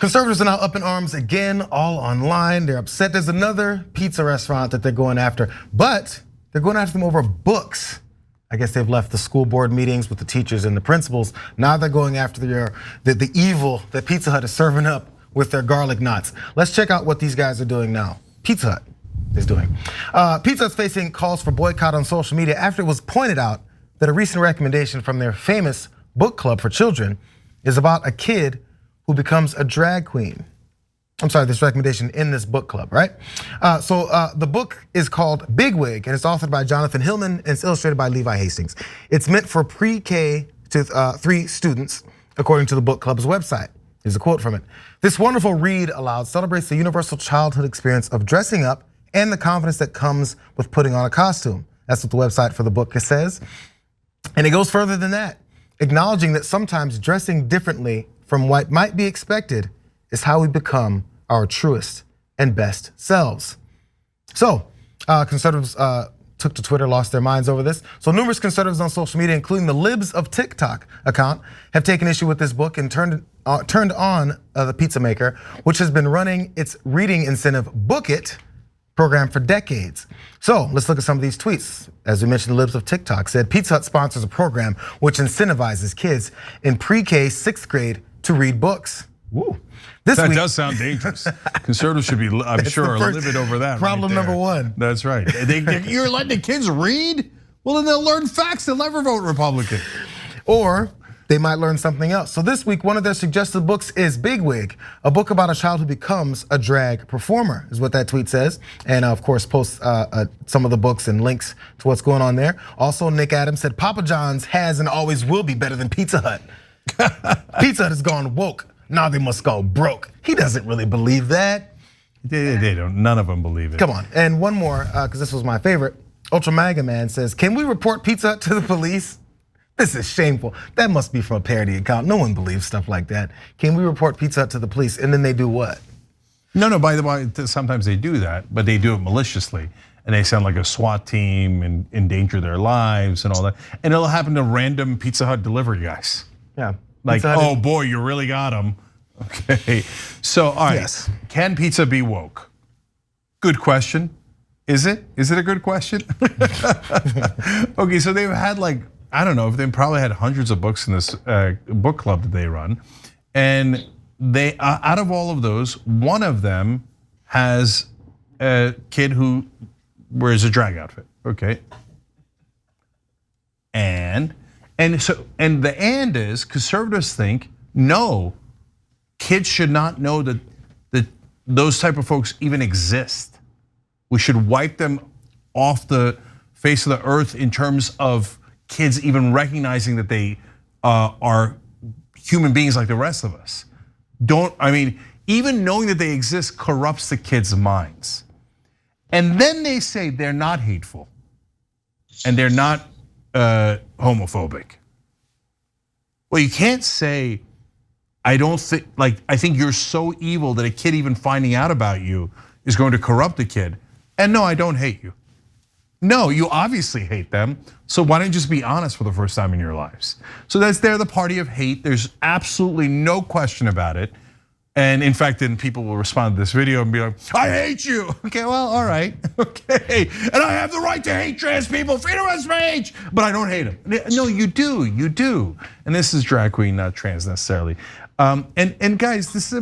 Conservatives are now up in arms again, all online. They're upset. There's another pizza restaurant that they're going after, but they're going after them over books. I guess they've left the school board meetings with the teachers and the principals. Now they're going after the evil that Pizza Hut is serving up with their garlic knots. Let's check out what these guys are doing now. Pizza Hut is doing. Pizza Hut's facing calls for boycott on social media after it was pointed out that a recent recommendation from their famous book club for children is about a kid who becomes a drag queen. I'm sorry, this recommendation in this book club, right? So the book is called Bigwig and it's authored by Jonathan Hillman and it's illustrated by Levi Hastings. It's meant for pre-K to 3 students, according to the book club's website. Here's a quote from it. This wonderful read aloud celebrates the universal childhood experience of dressing up and the confidence that comes with putting on a costume. That's what the website for the book says. And it goes further than that, acknowledging that sometimes dressing differently from what might be expected is how we become our truest and best selves. So conservatives took to Twitter, lost their minds over this. So numerous conservatives on social media, including the Libs of TikTok account, have taken issue with this book and turned on the pizza maker, which has been running its reading incentive Book It program for decades. So let's look at some of these tweets. As we mentioned, the Libs of TikTok said Pizza Hut sponsors a program which incentivizes kids in pre-K 6th grade to read books. Woo. That does sound dangerous. Conservatives should be, I'm sure, livid over that. Problem number one. That's right. You're letting the kids read? Well, then they'll learn facts. They'll never vote Republican. Or they might learn something else. So this week, one of their suggested books is Bigwig, a book about a child who becomes a drag performer, is what that tweet says. And of course, posts some of the books and links to what's going on there. Also, Nick Adams said, Papa John's has and always will be better than Pizza Hut. Pizza Hut has gone woke. Now they must go broke. He doesn't really believe that. They don't, none of them believe it. Come on, and one more, because this was my favorite. Ultra MAGA Man says, can we report Pizza Hut to the police? This is shameful. That must be from a parody account. No one believes stuff like that. Can we report Pizza Hut to the police? And then they do what? No, by the way, sometimes they do that, but they do it maliciously. And they sound like a SWAT team and endanger their lives and all that. And it'll happen to random Pizza Hut delivery guys. Yeah. Like, oh boy, you really got him. Okay, so all right, yes. Can pizza be woke? Good question. Is it? Is it a good question? Okay, so they've had like, I don't know, they probably had hundreds of books in this book club that they run. And they, out of all of those, one of them has a kid who wears a drag outfit, okay? And the and is conservatives think no, kids should not know that those type of folks even exist. We should wipe them off the face of the earth in terms of kids even recognizing that they are human beings like the rest of us. Even knowing that they exist corrupts the kids' minds. And then they say they're not hateful and they're not homophobic. Well, you can't say, I think you're so evil that a kid even finding out about you is going to corrupt the kid. And no, I don't hate you. No, you obviously hate them. So why don't you just be honest for the first time in your lives? So they're the party of hate. There's absolutely no question about it. And in fact, then people will respond to this video and be like, I hate you. Okay, well, all right, okay. And I have the right to hate trans people, freedom of speech, but I don't hate them. No, you do. And this is drag queen, not trans necessarily. And guys,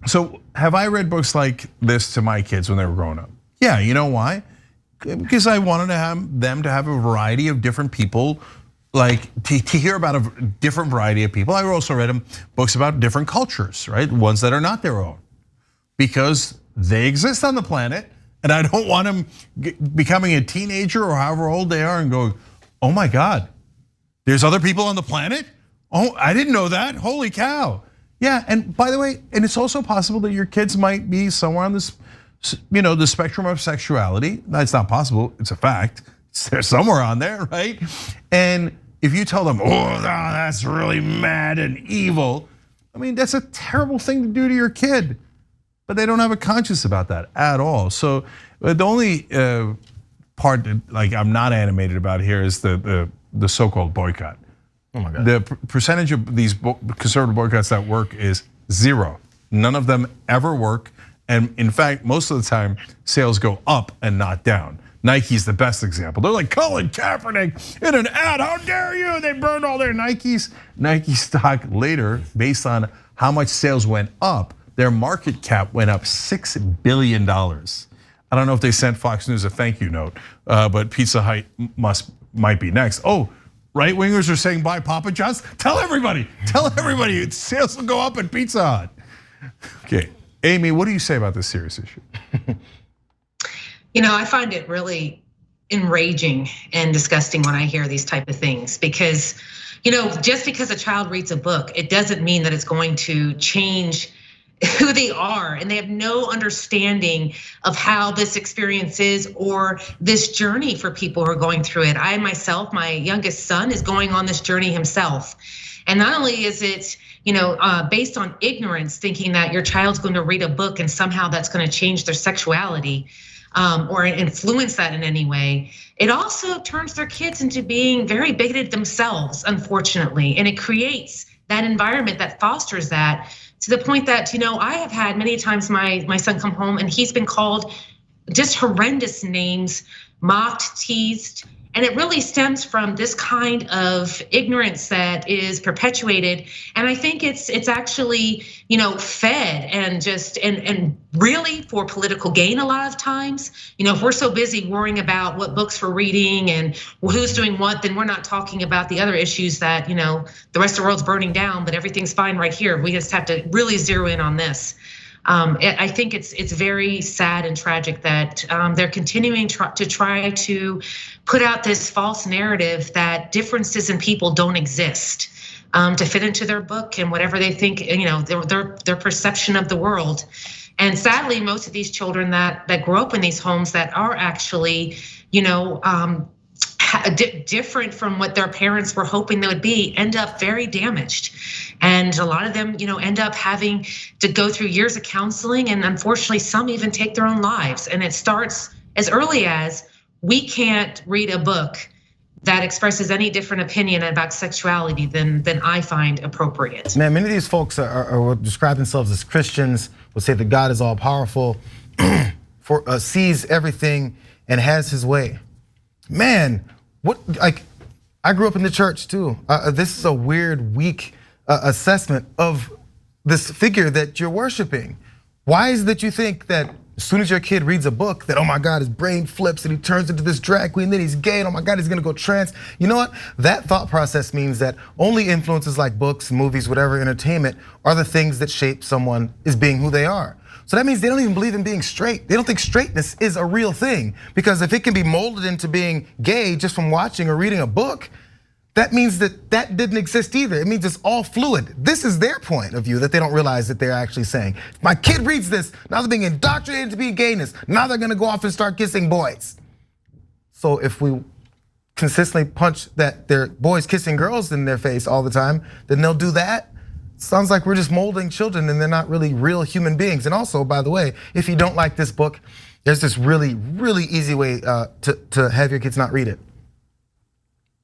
so have I read books like this to my kids when they were growing up? Yeah, you know why? Because I wanted to have them to have a variety of different people, like to hear about a different variety of people. I also read them books about different cultures, right? Ones that are not their own, because they exist on the planet, and I don't want them becoming a teenager or however old they are and go, oh my God, there's other people on the planet? Oh, I didn't know that, holy cow. Yeah, and by the way, and it's also possible that your kids might be somewhere on this, the spectrum of sexuality. That's not possible, it's a fact. They're somewhere on there, right? And if you tell them, oh, that's really mad and evil, that's a terrible thing to do to your kid. But they don't have a conscience about that at all. So the only part that I'm not animated about here is the so-called boycott. Oh my God. The percentage of these conservative boycotts that work is Zero. None of them ever work. And in fact, most of the time, sales go up and not down. Nike's the best example. They're like, Colin Kaepernick in an ad, how dare you? They burned all their Nikes. Nike stock later, based on how much sales went up, their market cap went up $6 billion. I don't know if they sent Fox News a thank you note, but Pizza Hut might be next. Oh, right wingers are saying buy Papa John's. Tell everybody, sales will go up at Pizza Hut. Okay, Amy, what do you say about this serious issue? I find it really enraging and disgusting when I hear these type of things because, just because a child reads a book, it doesn't mean that it's going to change who they are, and they have no understanding of how this experience is or this journey for people who are going through it. I myself, my youngest son, is going on this journey himself. And not only is it, based on ignorance, thinking that your child's going to read a book and somehow that's going to change their sexuality or influence that in any way, it also turns their kids into being very bigoted themselves, unfortunately. And it creates that environment that fosters that, to the point that, I have had many times my son come home and he's been called just horrendous names, mocked, teased. And it really stems from this kind of ignorance that is perpetuated. And I think it's actually, fed and really for political gain a lot of times. If we're so busy worrying about what books we're reading and who's doing what, then we're not talking about the other issues that, the rest of the world's burning down, but everything's fine right here. We just have to really zero in on this. I think it's very sad and tragic that they're continuing to try to put out this false narrative that differences in people don't exist to fit into their book and whatever they think, their perception of the world. And sadly, most of these children that grow up in these homes that are actually, different from what their parents were hoping they would be, end up very damaged. And a lot of them, end up having to go through years of counseling, and unfortunately, some even take their own lives. And it starts as early as, we can't read a book that expresses any different opinion about sexuality than I find appropriate. Man, many of these folks are describe themselves as Christians, will say that God is all powerful, sees everything and has his way. Man, I grew up in the church too. This is a weird, weak assessment of this figure that you're worshiping. Why is it that you think that as soon as your kid reads a book that, oh my God, his brain flips and he turns into this drag queen, then he's gay, and oh my God, he's gonna go trans. You know what? That thought process means that only influences like books, movies, whatever, entertainment are the things that shape someone as being who they are. So that means they don't even believe in being straight. They don't think straightness is a real thing, because if it can be molded into being gay just from watching or reading a book, that means that didn't exist either. It means it's all fluid. This is their point of view that they don't realize that they're actually saying. If my kid reads this, now they're being indoctrinated to be gayness. Now they're gonna go off and start kissing boys. So if we consistently punch that they're boys kissing girls in their face all the time, then they'll do that. Sounds like we're just molding children and they're not really real human beings. And also, by the way, if you don't like this book, there's this really, really easy way to have your kids not read it.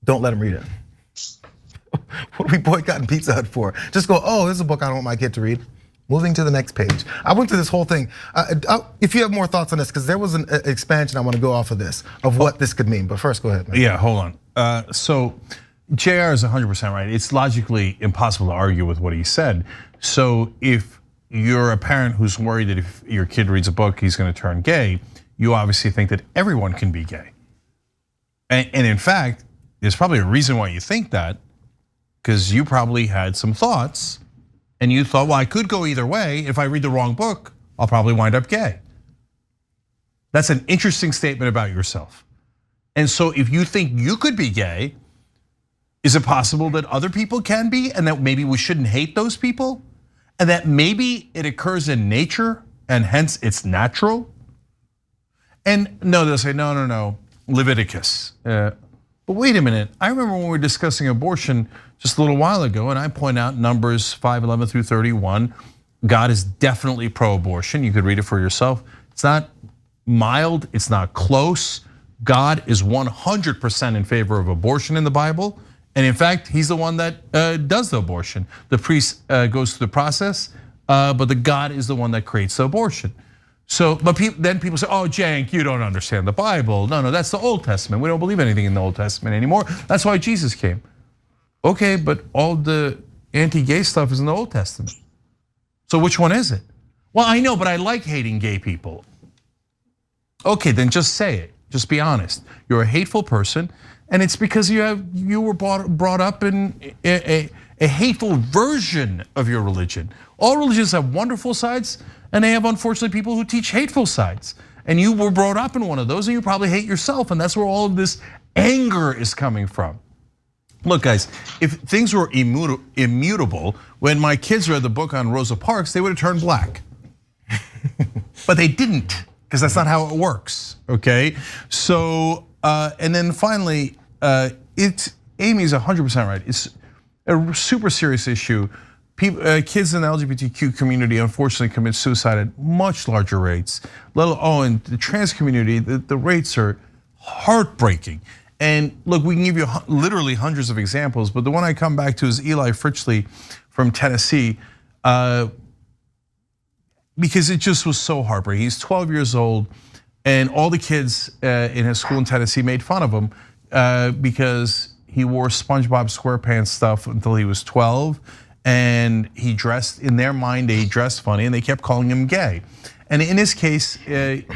Don't let them read it. What are we boycotting Pizza Hut for? Just go, oh, this is a book I don't want my kid to read. Moving to the next page. I went through this whole thing. If you have more thoughts on this, because there was an expansion I want to go off of this, of what this could mean. But first, go ahead, man. Yeah, hold on. So JR is 100% right. It's logically impossible to argue with what he said. So if you're a parent who's worried that if your kid reads a book, he's gonna turn gay, you obviously think that everyone can be gay. And in fact, there's probably a reason why you think that, because you probably had some thoughts and you thought, well, I could go either way. If I read the wrong book, I'll probably wind up gay. That's an interesting statement about yourself. And so if you think you could be gay, is it possible that other people can be, and that maybe we shouldn't hate those people? And that maybe it occurs in nature and hence it's natural? And no, they'll say, no, Leviticus. But wait a minute, I remember when we were discussing abortion just a little while ago, and I point out Numbers 5:11 through 31, God is definitely pro-abortion. You could read it for yourself. It's not mild, it's not close. God is 100% in favor of abortion in the Bible. And in fact, he's the one that does the abortion. The priest goes through the process, but the God is the one that creates the abortion. So, but then people say, oh, Cenk, you don't understand the Bible. No, that's the Old Testament. We don't believe anything in the Old Testament anymore. That's why Jesus came. Okay, but all the anti-gay stuff is in the Old Testament. So which one is it? Well, I know, but I like hating gay people. Okay, then just say it. Just be honest. You're a hateful person, and it's because you were brought up in a hateful version of your religion. All religions have wonderful sides, and they have, unfortunately, people who teach hateful sides. And you were brought up in one of those, and you probably hate yourself, and that's where all of this anger is coming from. Look, guys, if things were immutable, when my kids read the book on Rosa Parks, they would have turned black. But they didn't, because that's not how it works, okay? So, and then finally, Amy's 100% right. It's a super serious issue. Kids in the LGBTQ community unfortunately commit suicide at much larger rates. And the trans community, the rates are heartbreaking. And look, we can give you literally hundreds of examples, but the one I come back to is Eli Fritchley from Tennessee, because it just was so heartbreaking. He's 12 years old, and all the kids in his school in Tennessee made fun of him because he wore SpongeBob SquarePants stuff until he was 12, and he dressed, in their mind, he dressed funny, and they kept calling him gay. And in his case, he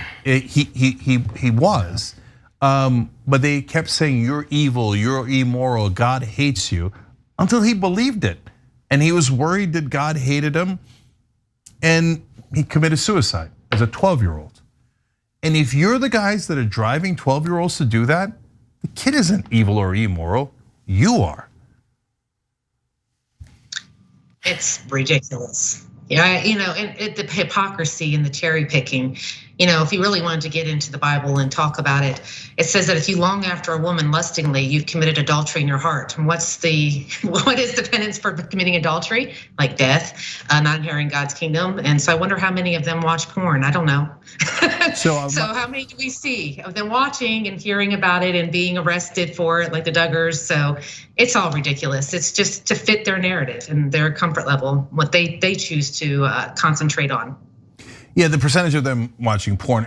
was. But they kept saying, you're evil, you're immoral, God hates you, until he believed it. And he was worried that God hated him, and he committed suicide as a 12-year-old. And if you're the guys that are driving 12-year-olds to do that, the kid isn't evil or immoral, you are. It's ridiculous. Yeah, and the hypocrisy and the cherry picking. If you really wanted to get into the Bible and talk about it, it says that if you long after a woman lustingly, you've committed adultery in your heart. And what is the penance for committing adultery? Like death, not inheriting God's kingdom. And so I wonder how many of them watch porn. I don't know. So how many do we see of them watching and hearing about it and being arrested for it, like the Duggars? So it's all ridiculous. It's just to fit their narrative and their comfort level, what they choose to concentrate on. Yeah, the percentage of them watching porn,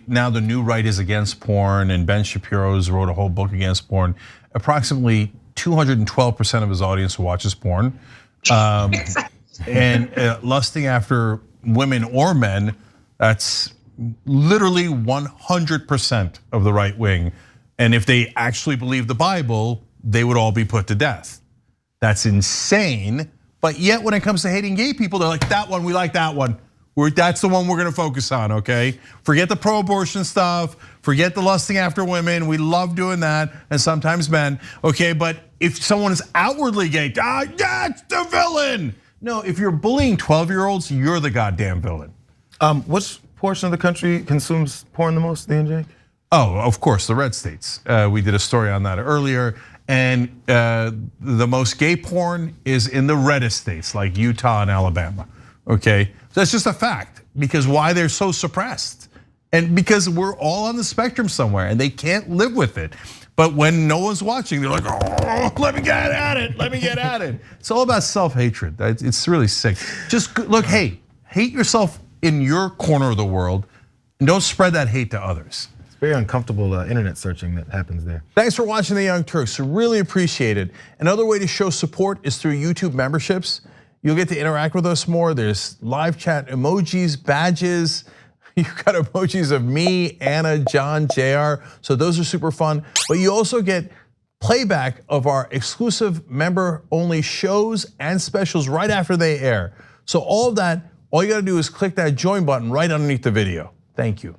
now the new right is against porn, and Ben Shapiro's wrote a whole book against porn. Approximately 212% of his audience watches porn, and lusting after women or men. That's literally 100% of the right wing. And if they actually believe the Bible, they would all be put to death. That's insane. But yet, when it comes to hating gay people, they're like, that one, we like that one. That's the one we're gonna focus on, okay? Forget the pro-abortion stuff, forget the lusting after women, we love doing that, and sometimes men, okay? But if someone is outwardly gay, that's the villain. No, if you're bullying 12-year-olds, you're the goddamn villain. Which portion of the country consumes porn the most, DJ? Oh, of course, the red states. We did a story on that earlier, and the most gay porn is in the reddest states, like Utah and Alabama, okay? That's just a fact, because why they're so suppressed. And because we're all on the spectrum somewhere and they can't live with it. But when no one's watching, they're like, oh, let me get at it, let me get at it. It's all about self-hatred, it's really sick. Just look, hey, hate yourself in your corner of the world and don't spread that hate to others. It's very uncomfortable internet searching that happens there. Thanks for watching The Young Turks, really appreciate it. Another way to show support is through YouTube memberships. You'll get to interact with us more. There's live chat emojis, badges. You've got emojis of me, Anna, John, JR. So those are super fun. But you also get playback of our exclusive member-only shows and specials right after they air. So all of that, all you gotta do is click that join button right underneath the video. Thank you.